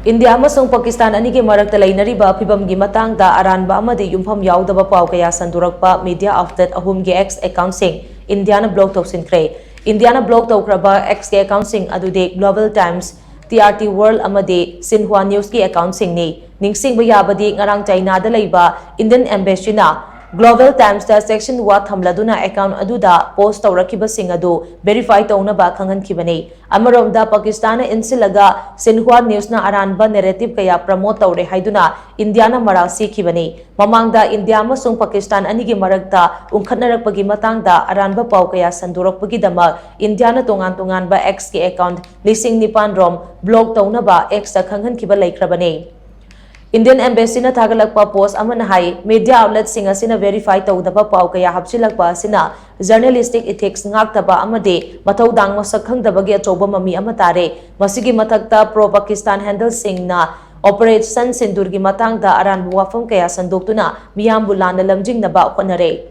India amasung Pakistan ani ke marakta lainariba phibamgi matangda aranba amadi yumpham yaudaba paw kaya sandurakpa media outlet ahum ge X account sing Indiana blog tausinkre. Indiana blog taukraba X ke account sing adude Global Times, TRT World amadi Sinhua News ki account sing ni. Ningsing bayabadi ngarang China da laiba Indian Embassy na Global Times da section wa thamladuna account aduda post tawrakiba sing adu verify tawna ba khangan khibani. Amarom da Pakistan insilaga Sinhua News na aranba narrative kaya promote tawre haiduna Indiana maral sikhibani. Mamangda India amasung Pakistan anigi maragta ungkhatnarakpagi matangda aranba paw kaya sandurakpagi dama Indiana tongan ba X ke account lising nipan rom blog tawna ba X ta khanghan khiba laikhrabani. Indian Embassy na thagalakpa post amana hai media outlet singa sina verify tawdaba paw kaya hapsilakpa sina journalistic ethics ngaktaba amade mathau dang masakhang dabagi achoba mami amatare masigi mathakta pro Pakistan handle singna operation sindurgi matangda aran wafam kaya sandoktuna miyambu lana lamjing naba khonare.